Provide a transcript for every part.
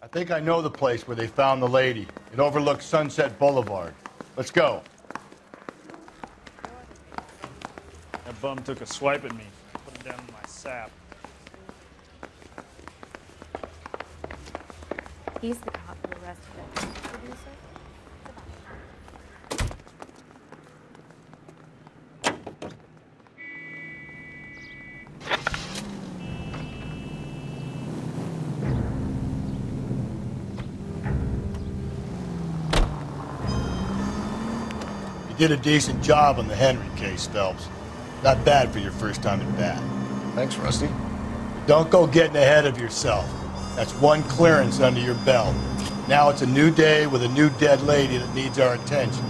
I think I know the place where they found the lady. It overlooks Sunset Boulevard. Let's go. That bum took a swipe at me. Put it down in my sap. He's the cop who arrested the producer. You did a decent job on the Henry case, Phelps. Not bad for your first time at bat. Thanks, Rusty. But don't go getting ahead of yourself. That's one clearance under your belt. Now it's a new day with a new dead lady that needs our attention.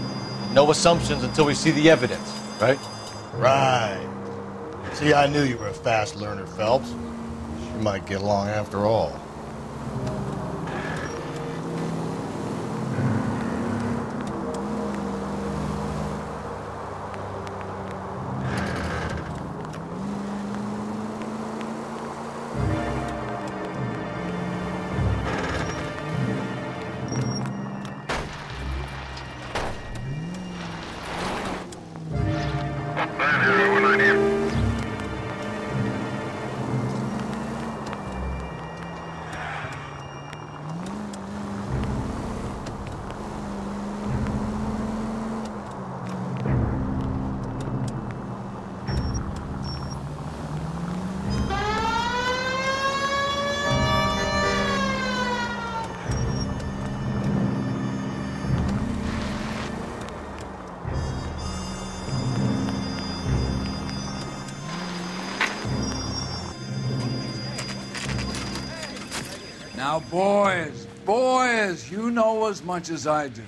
No assumptions until we see the evidence, right? Right. See, I knew you were a fast learner, Phelps. You might get along after all. Now, boys, you know as much as I do.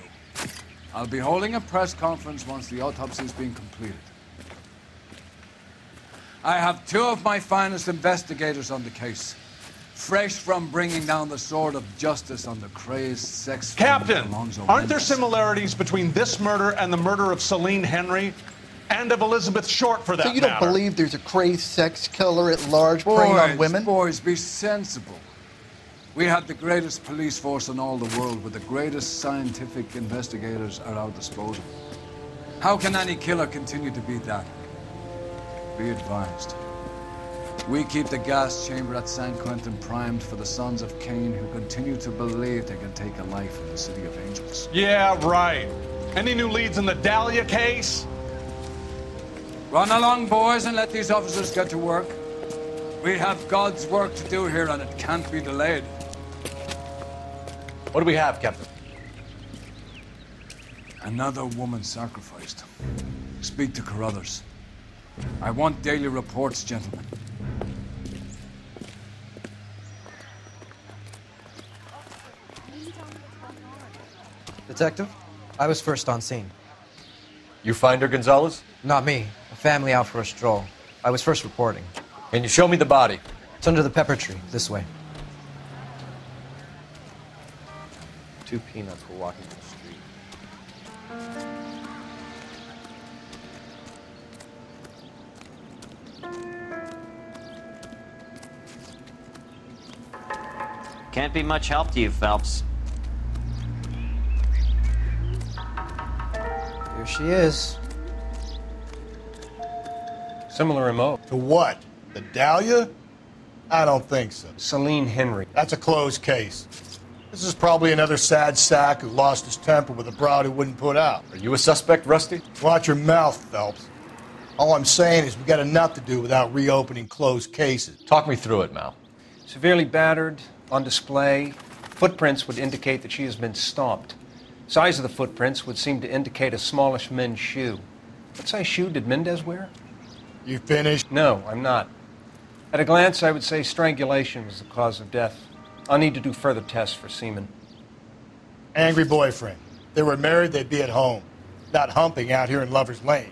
I'll be holding a press conference once the autopsy's been completed. I have two of my finest investigators on the case, fresh from bringing down the sword of justice on the crazed sex... Captain, aren't there similarities between this murder and the murder of Celine Henry and of Elizabeth Short, for that matter? So you don't believe there's a crazed sex killer at large preying on women? Boys, be sensible. We have the greatest police force in all the world with the greatest scientific investigators at our disposal. How can any killer continue to beat that? Be advised. We keep the gas chamber at San Quentin primed for the sons of Cain who continue to believe they can take a life in the City of Angels. Yeah, right. Any new leads in the Dahlia case? Run along, boys, and let these officers get to work. We have God's work to do here, and it can't be delayed. What do we have, Captain? Another woman sacrificed. Speak to Carruthers. I want daily reports, gentlemen. Detective, I was first on scene. You find her, Gonzalez? Not me. A family out for a stroll. I was first reporting. Can you show me the body? It's under the pepper tree, this way. Two peanuts were walking down the street. Can't be much help to you, Phelps. Here she is. Similar MO. To what? The Dahlia? I don't think so. Celine Henry. That's a closed case. This is probably another sad sack who lost his temper with a broad who wouldn't put out. Are you a suspect, Rusty? Watch your mouth, Phelps. All I'm saying is we got enough to do without reopening closed cases. Talk me through it, Mal. Severely battered, on display. Footprints would indicate that she has been stomped. Size of the footprints would seem to indicate a smallish men's shoe. What size shoe did Mendez wear? You finished? No, I'm not. At a glance, I would say strangulation was the cause of death. I'll need to do further tests for semen. Angry boyfriend. If they were married, they'd be at home, not humping out here in Lover's Lane.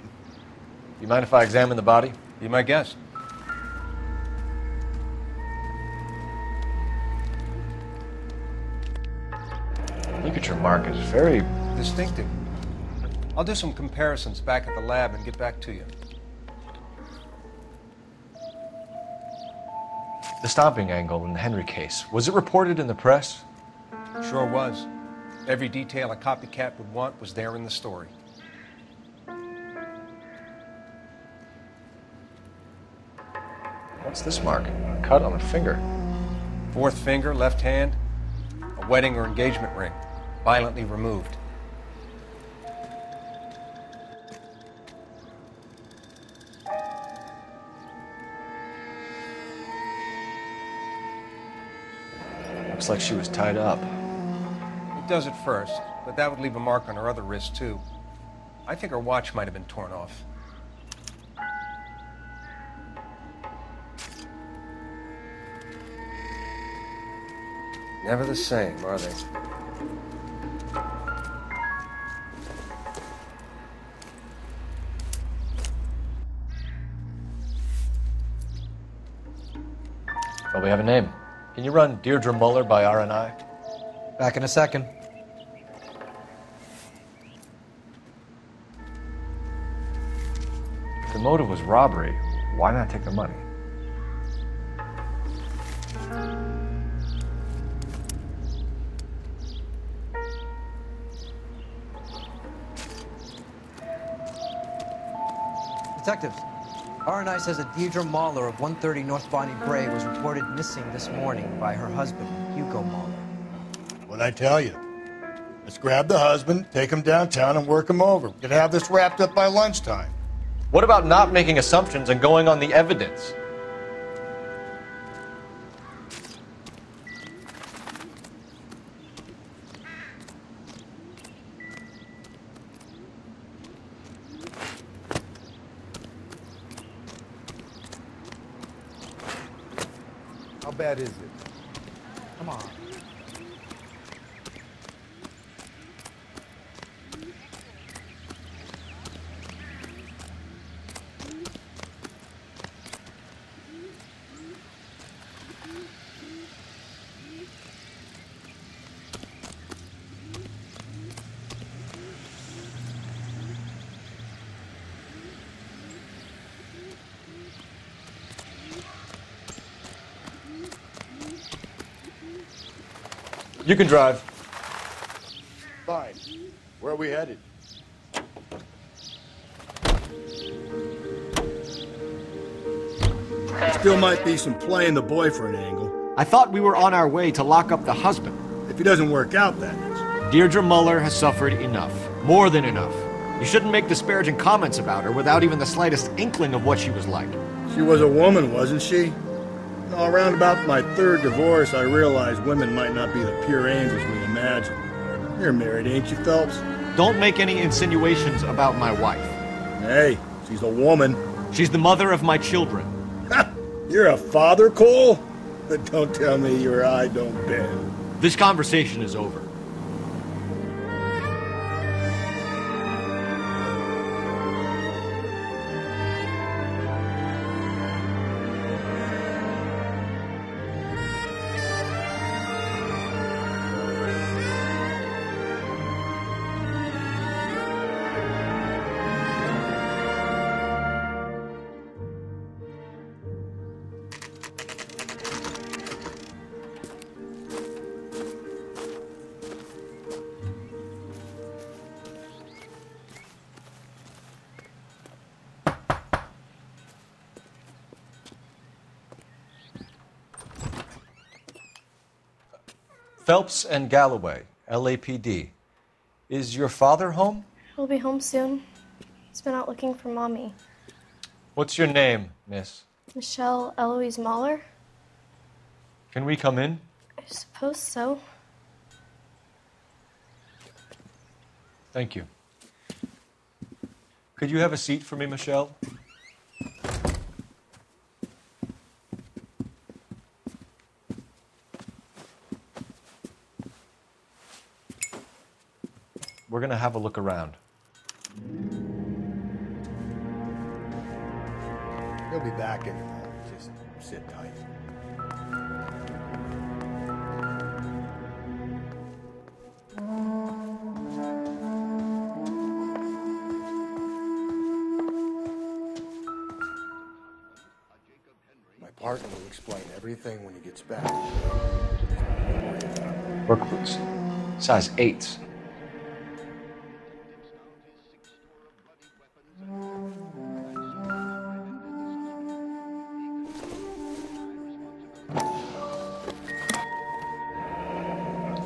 You mind if I examine the body? Be my guest. Ligature mark is very distinctive. I'll do some comparisons back at the lab and get back to you. The stomping angle in the Henry case, was it reported in the press? Sure was. Every detail a copycat would want was there in the story. What's this mark? A cut on a finger. Fourth finger, left hand, a wedding or engagement ring, violently removed. Looks like she was tied up. It does at first, but that would leave a mark on her other wrist, too. I think her watch might have been torn off. Never the same, are they? Well, we have a name. Can you run Deirdre Muller by RNI? Back in a second. If the motive was robbery, why not take the money? Detectives, RNI says that Deirdre Mahler of 130 North Bonnie Bray was reported missing this morning by her husband, Hugo Mahler. What'd I tell you? Let's grab the husband, take him downtown, and work him over. We could have this wrapped up by lunchtime. What about not making assumptions and going on the evidence? How bad is it? Come on. You can drive. Fine. Where are we headed? Still might be some playing the boyfriend angle. I thought we were on our way to lock up the husband. If he doesn't work out, that is. Deirdre Muller has suffered enough. More than enough. You shouldn't make disparaging comments about her without even the slightest inkling of what she was like. She was a woman, wasn't she? Around about my third divorce, I realized women might not be the pure angels we imagine. You're married, ain't you, Phelps? Don't make any insinuations about my wife. Hey, she's a woman. She's the mother of my children. You're a father, Cole? But don't tell me your eye don't bend. This conversation is over. Phelps and Galloway, LAPD. Is your father home? He'll be home soon. He's been out looking for Mommy. What's your name, miss? Michelle Eloise Mahler? Can we come in? I suppose so. Thank you. Could you have a seat for me, Michelle? We're going to have a look around. He'll be back in a moment. Just sit tight. My partner will explain everything when he gets back. Work boots. Size 8s.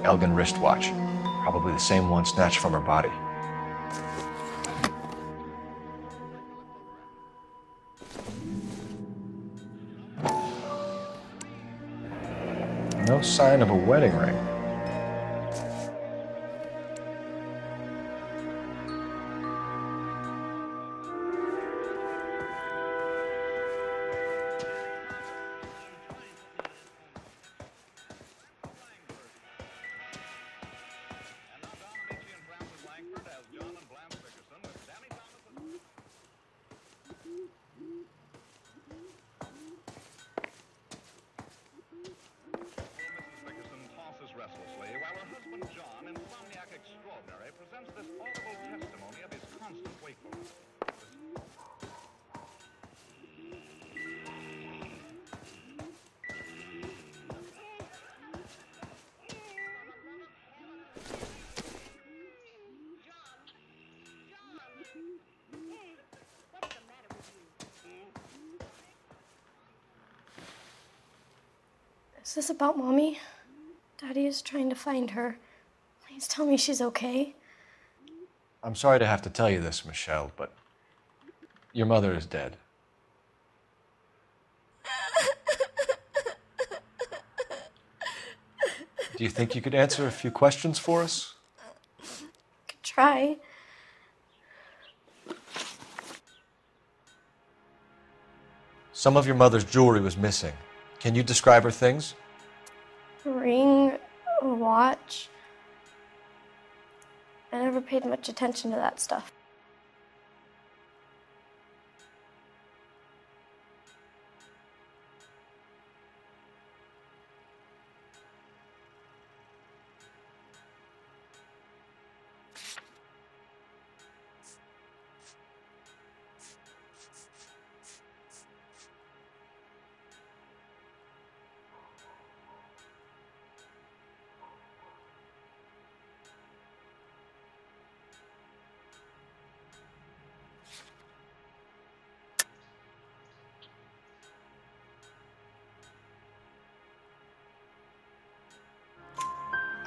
Elgin wristwatch. Probably the same one snatched from her body. No sign of a wedding ring. Is this about Mommy? Daddy is trying to find her. Please tell me she's okay. I'm sorry to have to tell you this, Michelle, but your mother is dead. Do you think you could answer a few questions for us? Could try. Some of your mother's jewelry was missing. Can you describe her things? A ring, a watch. I never paid much attention to that stuff.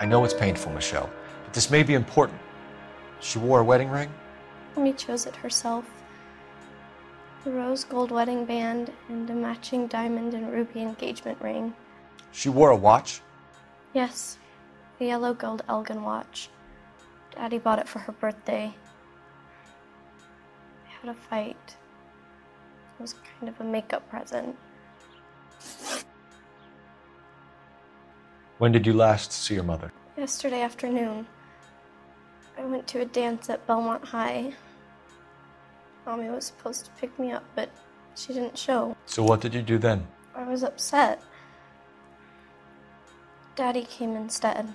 I know it's painful, Michelle, but this may be important. She wore a wedding ring? Mommy chose it herself. A rose gold wedding band and a matching diamond and ruby engagement ring. She wore a watch? Yes, a yellow gold Elgin watch. Daddy bought it for her birthday. We had a fight. It was kind of a makeup present. When did you last see your mother? Yesterday afternoon. I went to a dance at Belmont High. Mommy was supposed to pick me up, but she didn't show. So what did you do then? I was upset. Daddy came instead.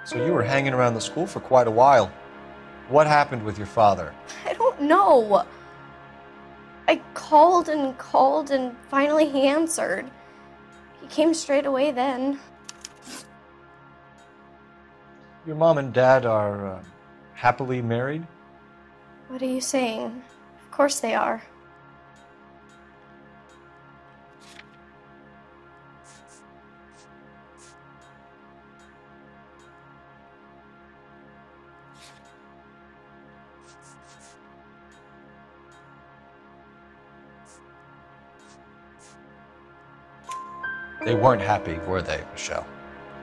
So you were hanging around the school for quite a while. What happened with your father? I don't know. I called and finally he answered. He came straight away then. Your mom and dad are happily married? What are you saying? Of course they are. They weren't happy, were they, Michelle?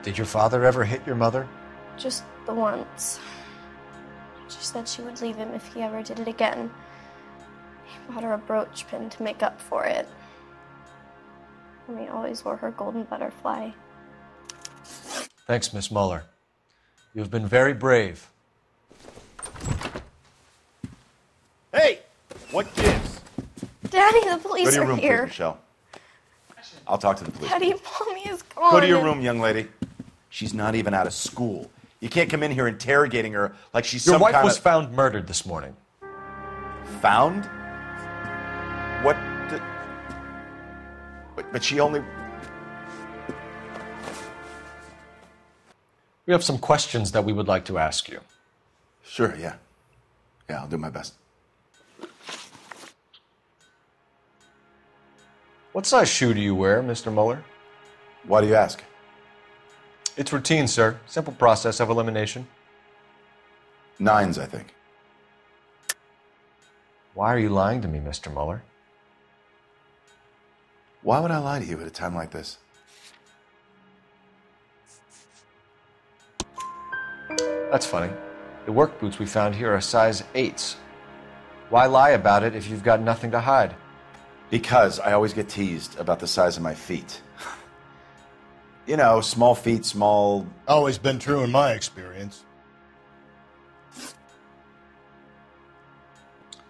Did your father ever hit your mother? Just the once. She said she would leave him if he ever did it again. He bought her a brooch pin to make up for it. Mommy always wore her golden butterfly. Thanks, Miss Muller. You've been very brave. Hey! What gives? Daddy, the police Go to your are room, here. please, Michelle. I'll talk to the police. Daddy, Mommy is gone. Go to your room, young lady. She's not even out of school. You can't come in here interrogating her like she's Your some wife kind was of... found murdered this morning. Found? What? But she only... We have some questions that we would like to ask you. Sure, yeah. Yeah, I'll do my best. What size shoe do you wear, Mr. Mueller? Why do you ask? It's routine, sir. Simple process of elimination. 9s, I think. Why are you lying to me, Mr. Mueller? Why would I lie to you at a time like this? That's funny. The work boots we found here are size 8s. Why lie about it if you've got nothing to hide? Because I always get teased about the size of my feet. You know, small feet, small... Always been true in my experience.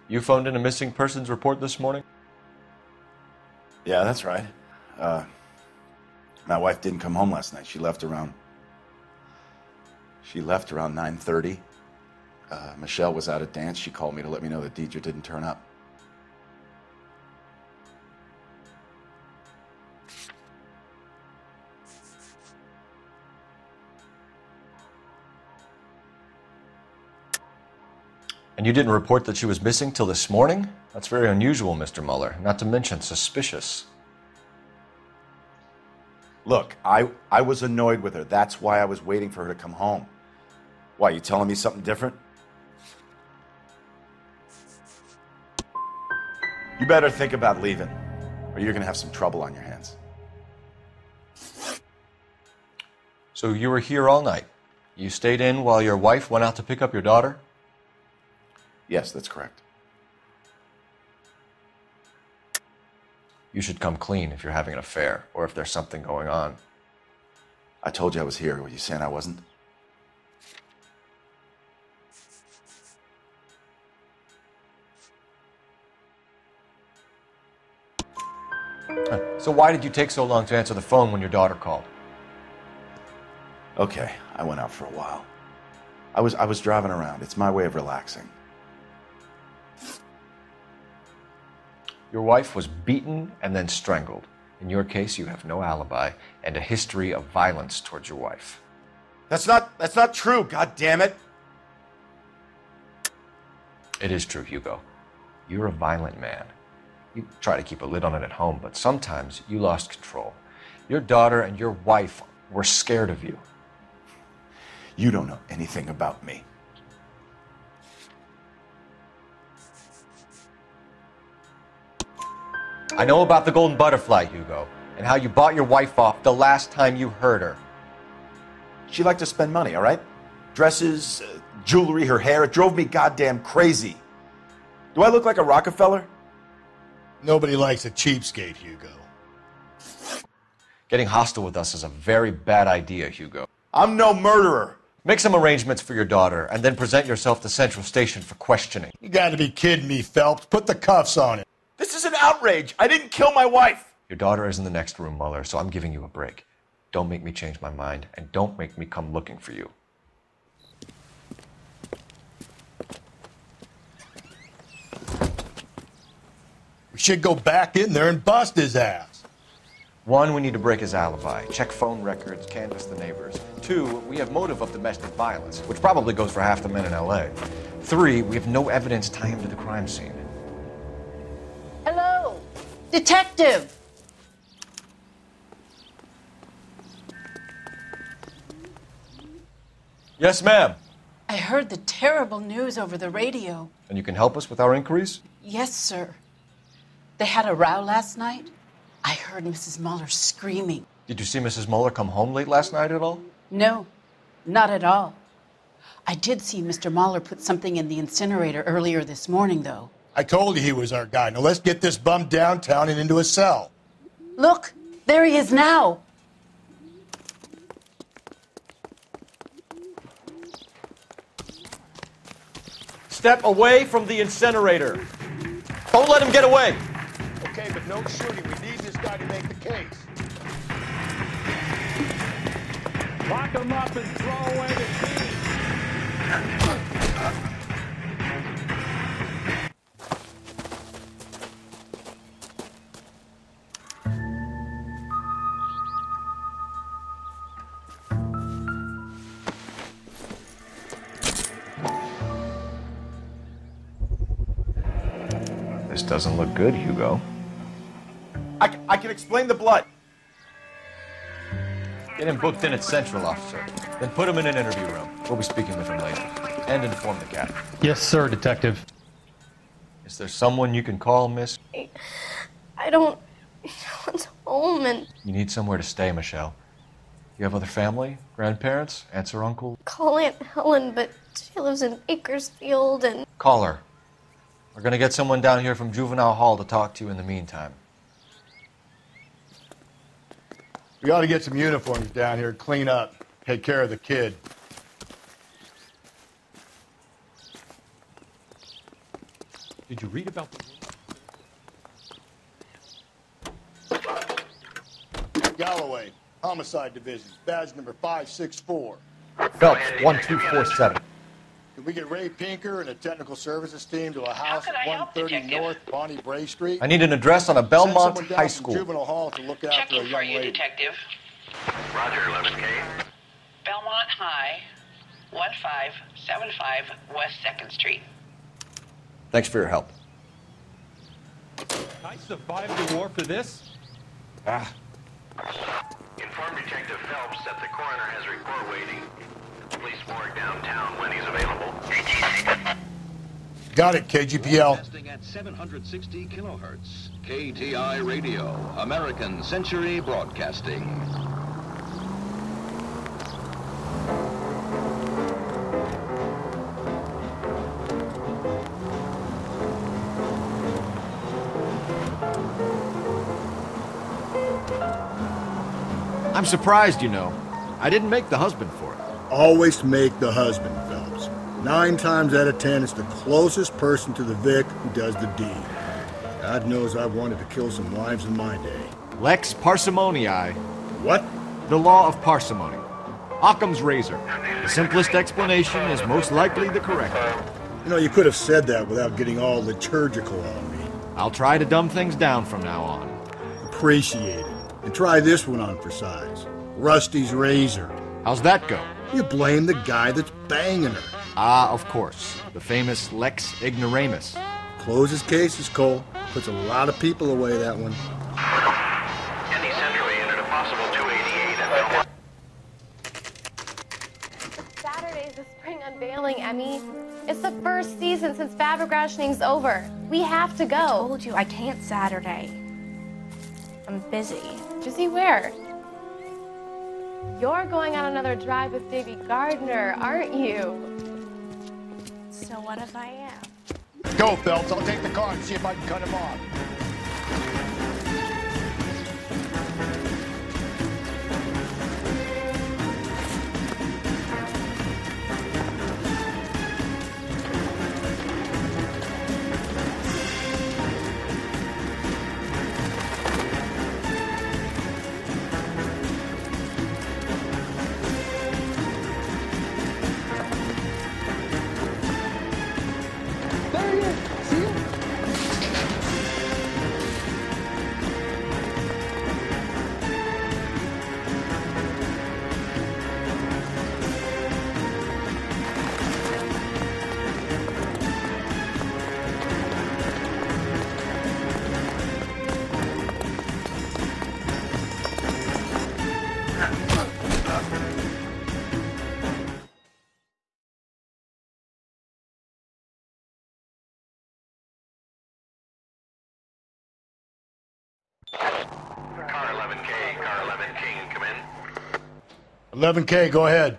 You phoned in a missing persons report this morning? Yeah, that's right. My wife didn't come home last night. She left around 9:30. Michelle was out at dance. She called me to let me know that Deidre didn't turn up. And you didn't report that she was missing till this morning? That's very unusual, Mr. Mueller, not to mention suspicious. Look, I was annoyed with her. That's why I was waiting for her to come home. Why, you telling me something different? You better think about leaving, or you're going to have some trouble on your hands. So you were here all night? You stayed in while your wife went out to pick up your daughter? Yes, that's correct. You should come clean if you're having an affair, or if there's something going on. I told you I was here. Were you saying I wasn't? So why did you take so long to answer the phone when your daughter called? Okay, I went out for a while. I was driving around. It's my way of relaxing. Your wife was beaten and then strangled. In your case, you have no alibi and a history of violence towards your wife. That's not true, God damn it. It is true, Hugo. You're a violent man. You try to keep a lid on it at home, but sometimes you lost control. Your daughter and your wife were scared of you. You don't know anything about me. I know about the golden butterfly, Hugo, and how you bought your wife off the last time you heard her. She liked to spend money, all right? Dresses, jewelry, her hair. It drove me goddamn crazy. Do I look like a Rockefeller? Nobody likes a cheapskate, Hugo. Getting hostile with us is a very bad idea, Hugo. I'm no murderer. Make some arrangements for your daughter, and then present yourself to Central Station for questioning. You gotta be kidding me, Phelps. Put the cuffs on him. This is an outrage. I didn't kill my wife. Your daughter is in the next room, Mueller, so I'm giving you a break. Don't make me change my mind, and don't make me come looking for you. We should go back in there and bust his ass. 1, we need to break his alibi, check phone records, canvass the neighbors. 2, we have motive of domestic violence, which probably goes for half the men in LA. 3, we have no evidence tying him to the crime scene. Hello, detective. Yes, ma'am. I heard the terrible news over the radio. And you can help us with our inquiries? Yes, sir. They had a row last night. I heard Mrs. Mueller screaming. Did you see Mrs. Mueller come home late last night at all? No, not at all. I did see Mr. Mueller put something in the incinerator earlier this morning, though. I told you he was our guy. Now let's get this bum downtown and into a cell. Look, there he is now. Step away from the incinerator. Don't let him get away. Okay, but no shooting. We need this guy to make the case. Lock him up and throw away the key. This doesn't look good, Hugo. I can explain the blood. Get him booked in at Central, officer. Then put him in an interview room. We'll be speaking with him later. And inform the captain. Yes, sir, Detective. Is there someone you can call, miss? I don't... No one's home and... You need somewhere to stay, Michelle. You have other family? Grandparents? Aunts or uncle? Call Aunt Helen, but she lives in Bakersfield and... Call her. We're gonna get someone down here from Juvenile Hall to talk to you in the meantime. We ought to get some uniforms down here, clean up, take care of the kid. Did you read about the... Galloway, Homicide Division, badge number 564. Phelps, 1247. Can we get Ray Pinker and a technical services team to a house at 130 North Bonnie Bray Street? I need an address on a Belmont High School. Juvenile Hall to look after a young lady. Detective. Roger, 11K. Belmont High, 1575 West 2nd Street. Thanks for your help. I survived the war for this? Inform Detective Phelps that the coroner has a report waiting. Police morgue downtown when he's available. Got it, KGPL. Testing at 760 kilohertz. KTI Radio, American Century Broadcasting. I'm surprised, you know. I didn't make the husband for it. Always make the husband, Phelps. 9 times out of 10, it's the closest person to the Vic who does the deed. God knows I wanted to kill some wives in my day. Lex parsimoniae. What? The law of parsimony. Occam's razor. The simplest explanation is most likely the correct one. You know, you could have said that without getting all liturgical on me. I'll try to dumb things down from now on. Appreciate it. And try this one on for size. Rusty's razor. How's that go? You blame the guy that's banging her. Ah, of course. The famous Lex Ignoramus. Closes cases, Cole. Puts a lot of people away, that one. Any Central unit, a possible 288 at Belmont. Saturday's the spring unveiling, Emmy. It's the first season since fabric rationing's over. We have to go. I told you I can't Saturday. I'm busy. Busy where? You're going on another drive with Davy Gardner, aren't you? So what if I am? Go, Phelps. I'll take the car and see if I can cut him off. Car 11K, car 11K, come in. 11K, go ahead.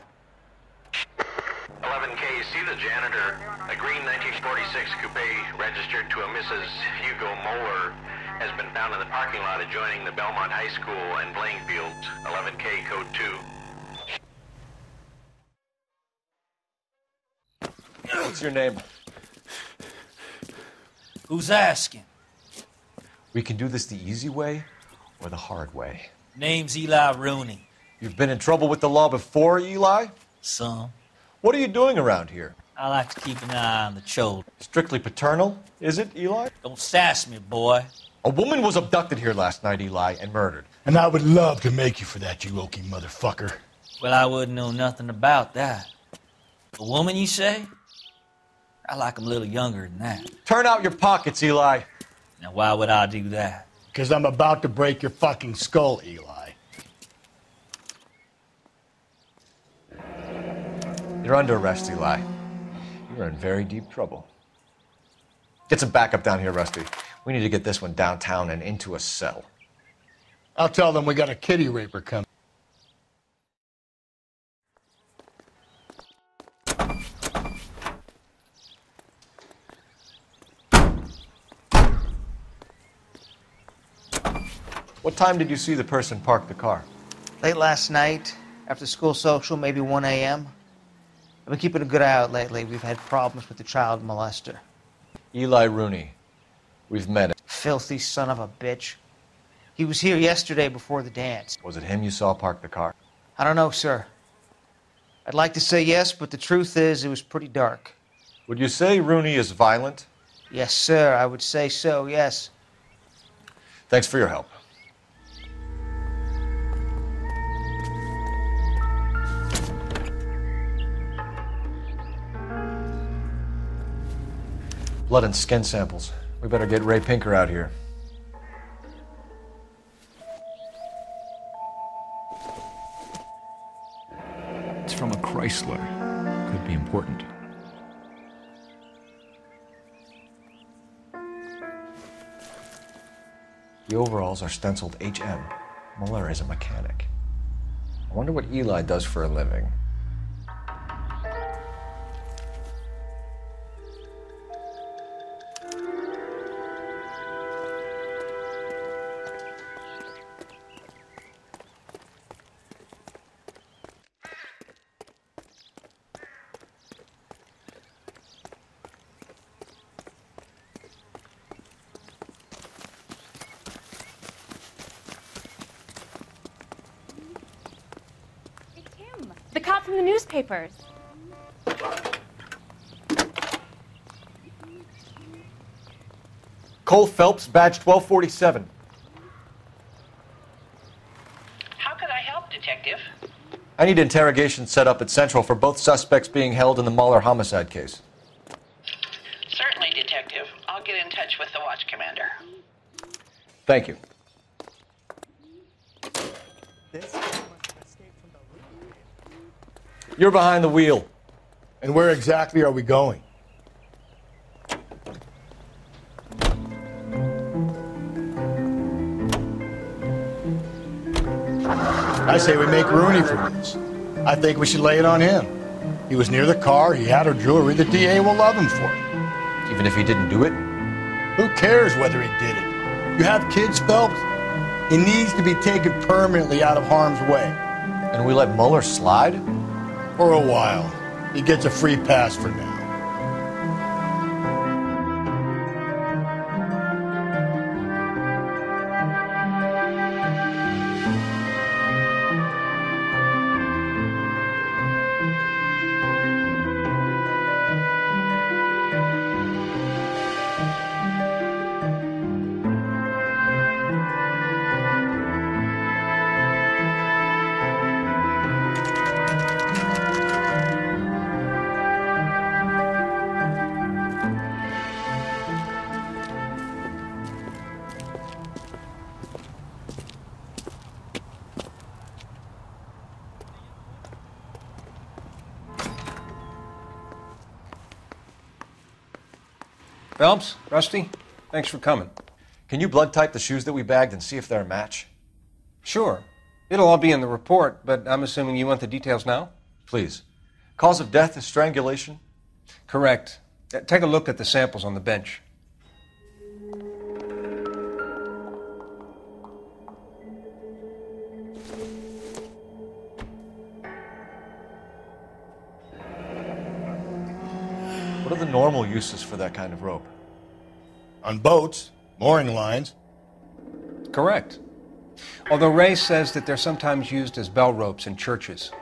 11K, see the janitor. A green 1946 coupe registered to a Mrs. Hugo Moeller has been found in the parking lot adjoining the Belmont High School and playing fields. 11K, code 2. What's your name? Who's asking? We can do this the easy way or the hard way. Name's Eli Rooney. You've been in trouble with the law before, Eli? Some. What are you doing around here? I like to keep an eye on the children. Strictly paternal, is it, Eli? Don't sass me, boy. A woman was abducted here last night, Eli, and murdered. And I would love to make you for that, you oaky motherfucker. Well, I wouldn't know nothing about that. A woman, you say? I like 'em a little younger than that. Turn out your pockets, Eli. Now, why would I do that? Because I'm about to break your fucking skull, Eli. You're under arrest, Eli. You're in very deep trouble. Get some backup down here, Rusty. We need to get this one downtown and into a cell. I'll tell them we got a kitty raper coming. What time did you see the person park the car? Late last night, after school social, maybe 1 a.m. I've been keeping a good eye out lately. We've had problems with the child molester. Eli Rooney. We've met him. Filthy son of a bitch. He was here yesterday before the dance. Was it him you saw park the car? I don't know, sir. I'd like to say yes, but the truth is it was pretty dark. Would you say Rooney is violent? Yes, sir. I would say so, yes. Thanks for your help. Blood and skin samples. We better get Ray Pinker out here. It's from a Chrysler. Could be important. The overalls are stenciled HM. Muller is a mechanic. I wonder what Eli does for a living. The cop from the newspapers. Cole Phelps, badge 1247. How could I help, Detective? I need interrogation set up at Central for both suspects being held in the Mahler homicide case. Certainly, Detective. I'll get in touch with the watch commander. Thank you. You're behind the wheel. And where exactly are we going? I say we make Rooney for this. I think we should lay it on him. He was near the car, he had her jewelry, the DA will love him for it. Even if he didn't do it? Who cares whether he did it? You have kids, Phelps? He needs to be taken permanently out of harm's way. And we let Muller slide? For a while. He gets a free pass for now. Phelps, Rusty, thanks for coming. Can you blood type the shoes that we bagged and see if they're a match? Sure. It'll all be in the report, but I'm assuming you want the details now? Please. Cause of death is strangulation? Correct. Take a look at the samples on the bench. What are the normal uses for that kind of rope? On boats, mooring lines. Correct. Although Ray says that they're sometimes used as bell ropes in churches.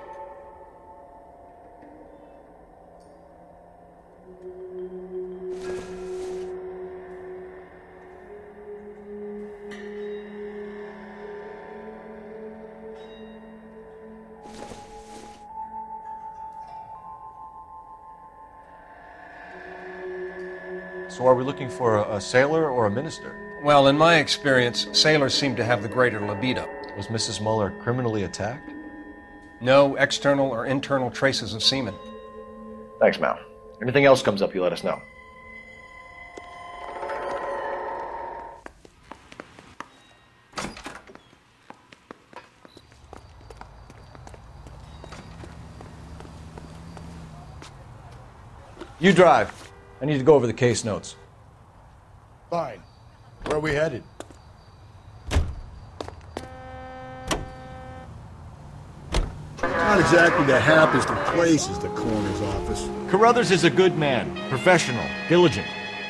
So are we looking for a sailor or a minister? Well, in my experience, sailors seem to have the greater libido. Was Mrs. Muller criminally attacked? No external or internal traces of semen. Thanks, Mal. Anything else comes up, you let us know. You drive. I need to go over the case notes. Fine. Where are we headed? Not exactly the happiest of places, the coroner's office. Carruthers is a good man, professional, diligent.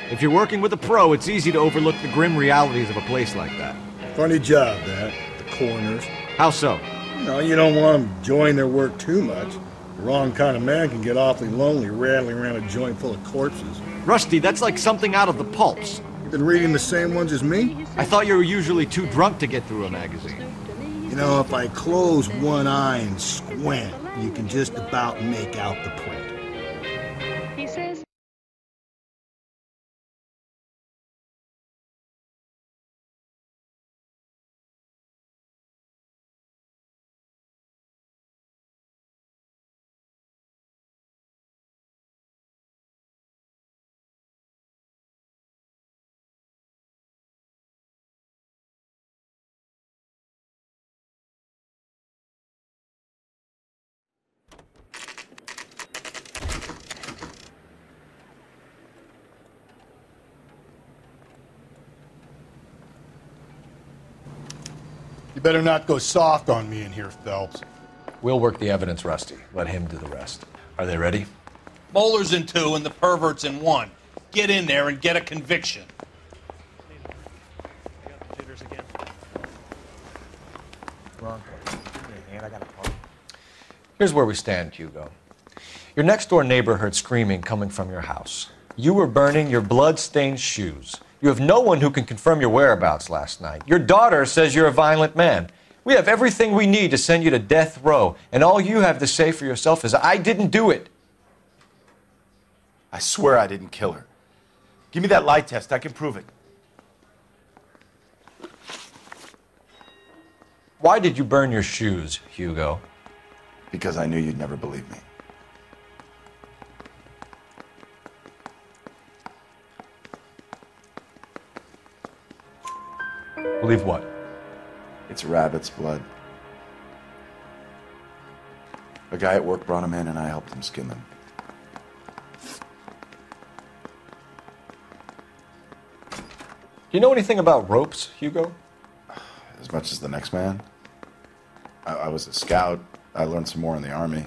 If you're working with a pro, it's easy to overlook the grim realities of a place like that. Funny job, that. The coroner's. How so? You don't want them enjoying their work too much. The wrong kind of man can get awfully lonely rattling around a joint full of corpses. Rusty, that's like something out of the pulps. You've been reading the same ones as me? I thought you were usually too drunk to get through a magazine. You know, if I close one eye and squint, you can just about make out the print. He says. You better not go soft on me in here, Phelps. We'll work the evidence, Rusty. Let him do the rest. Are they ready? Moeller's in 2 and the pervert's in 1. Get in there and get a conviction. Here's where we stand, Hugo. Your next-door neighbor heard screaming coming from your house. You were burning your blood-stained shoes. You have no one who can confirm your whereabouts last night. Your daughter says you're a violent man. We have everything we need to send you to death row, and all you have to say for yourself is, I didn't do it. I swear I didn't kill her. Give me that lie test. I can prove it. Why did you burn your shoes, Hugo? Because I knew you'd never believe me. Believe what? It's rabbit's blood. A guy at work brought him in and I helped him skin them. Do you know anything about ropes, Hugo? As much as the next man. I was a scout. I learned some more in the Army.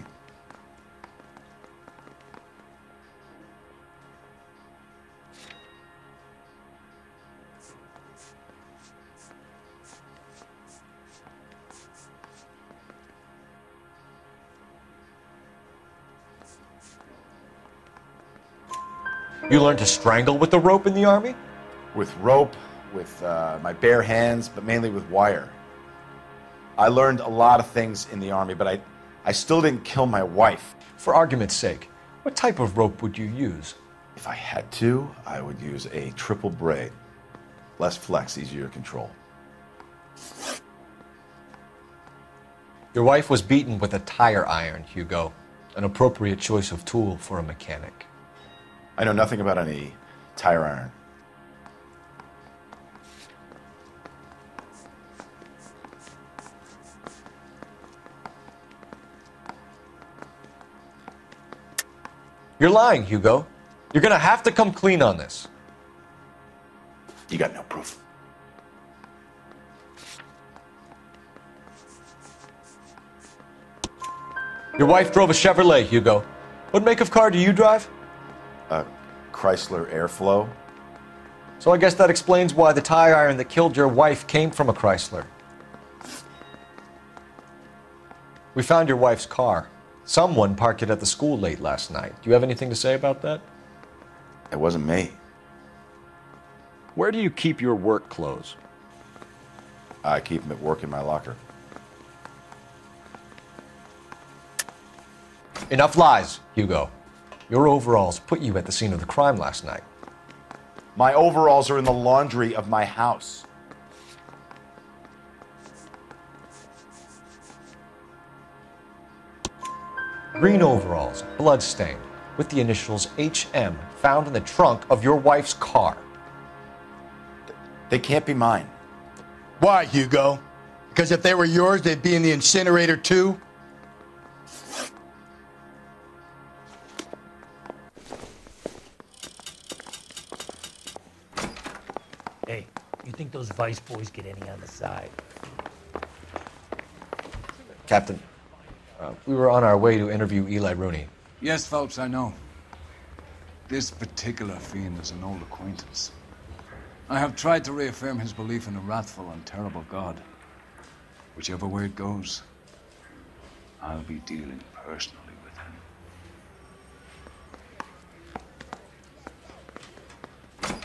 You learned to strangle with the rope in the Army? With rope, with my bare hands, but mainly with wire. I learned a lot of things in the Army, but I still didn't kill my wife. For argument's sake, what type of rope would you use? If I had to, I would use a triple braid. Less flex, easier to control. Your wife was beaten with a tire iron, Hugo. An appropriate choice of tool for a mechanic. I know nothing about any tire iron. You're lying, Hugo. You're gonna have to come clean on this. You got no proof. Your wife drove a Chevrolet, Hugo. What make of car do you drive? A Chrysler Airflow. So I guess that explains why the tire iron that killed your wife came from a Chrysler. We found your wife's car. Someone parked it at the school late last night. Do you have anything to say about that? It wasn't me. Where do you keep your work clothes? I keep them at work in my locker. Enough lies, Hugo. Your overalls put you at the scene of the crime last night. My overalls are in the laundry of my house. Green overalls, bloodstained, with the initials HM found in the trunk of your wife's car. They can't be mine. Why, Hugo? Because if they were yours, they'd be in the incinerator too? Hey, you think those Vice boys get any on the side? Captain, we were on our way to interview Eli Rooney. Yes, Phelps, I know. This particular fiend is an old acquaintance. I have tried to reaffirm his belief in a wrathful and terrible God. Whichever way it goes, I'll be dealing personally with him.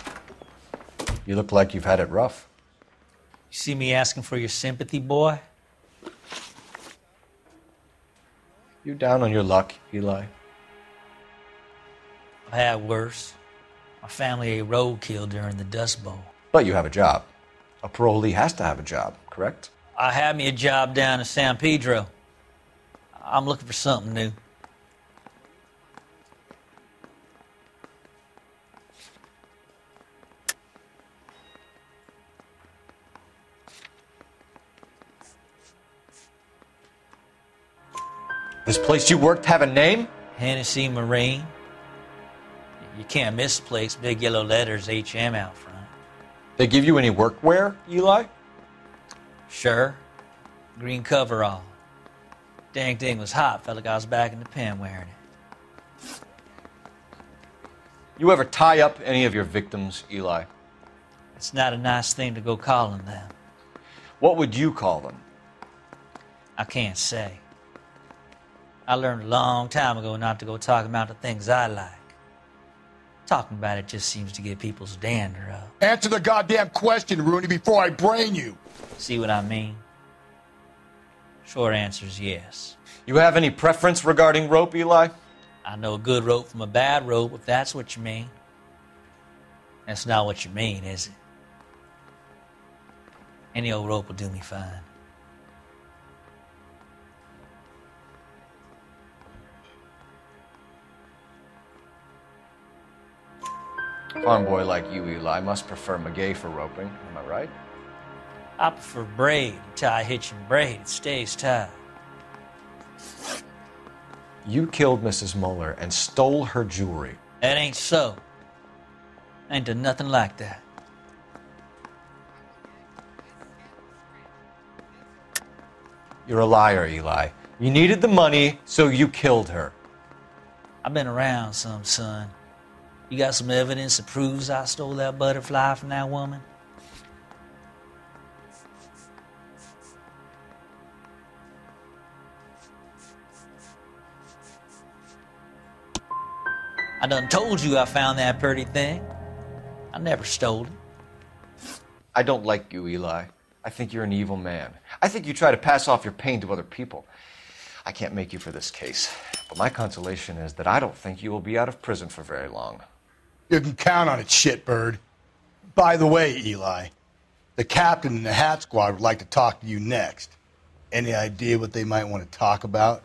You look like you've had it rough. You see me asking for your sympathy, boy? You down on your luck, Eli? I've had worse. My family ate roadkill during the Dust Bowl. But you have a job. A parolee has to have a job, correct? I had me a job down in San Pedro. I'm looking for something new. This place you worked have a name? Hennessy Marine. You can't miss the place. Big yellow letters, HM out front. They give you any workwear, Eli? Sure. Green coverall. Dang thing was hot. Felt like I was back in the pen wearing it. You ever tie up any of your victims, Eli? It's not a nice thing to go calling them. What would you call them? I can't say. I learned a long time ago not to go talking about the things I like. Talking about it just seems to get people's dander up. Answer the goddamn question, Rooney, before I brain you. See what I mean? Short answer is yes. You have any preference regarding rope, Eli? I know a good rope from a bad rope, if that's what you mean. That's not what you mean, is it? Any old rope will do me fine. Farm boy like you, Eli, must prefer McGay for roping. Am I right? I prefer braid. Tie, hitch, and braid. It stays tied. You killed Mrs. Muller and stole her jewelry. That ain't so. I ain't done nothing like that. You're a liar, Eli. You needed the money, so you killed her. I've been around some, son. You got some evidence that proves I stole that butterfly from that woman? I done told you I found that pretty thing. I never stole it. I don't like you, Eli. I think you're an evil man. I think you try to pass off your pain to other people. I can't make you for this case, but my consolation is that I don't think you will be out of prison for very long. You can count on it, shitbird. By the way, Eli, the captain and the Hat Squad would like to talk to you next. Any idea what they might want to talk about?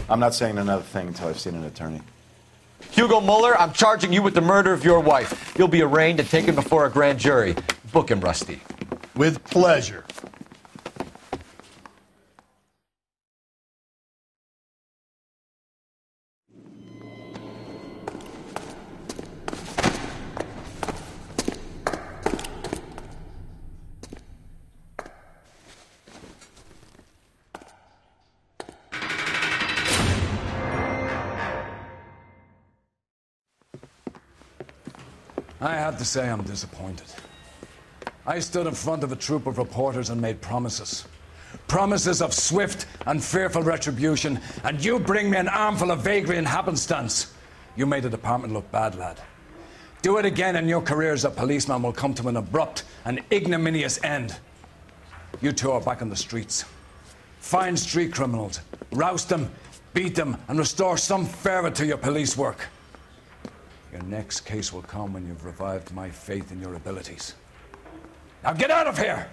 I'm not saying another thing until I've seen an attorney. Hugo Muller, I'm charging you with the murder of your wife. You'll be arraigned and taken before a grand jury. Book him, Rusty. With pleasure. I have to say I'm disappointed. I stood in front of a troop of reporters and made promises. Promises of swift and fearful retribution, and you bring me an armful of vagary and happenstance. You made the department look bad, lad. Do it again and your career as a policeman will come to an abrupt and ignominious end. You two are back on the streets. Find street criminals, roust them, beat them, and restore some fervor to your police work. Your next case will come when you've revived my faith in your abilities. Now get out of here!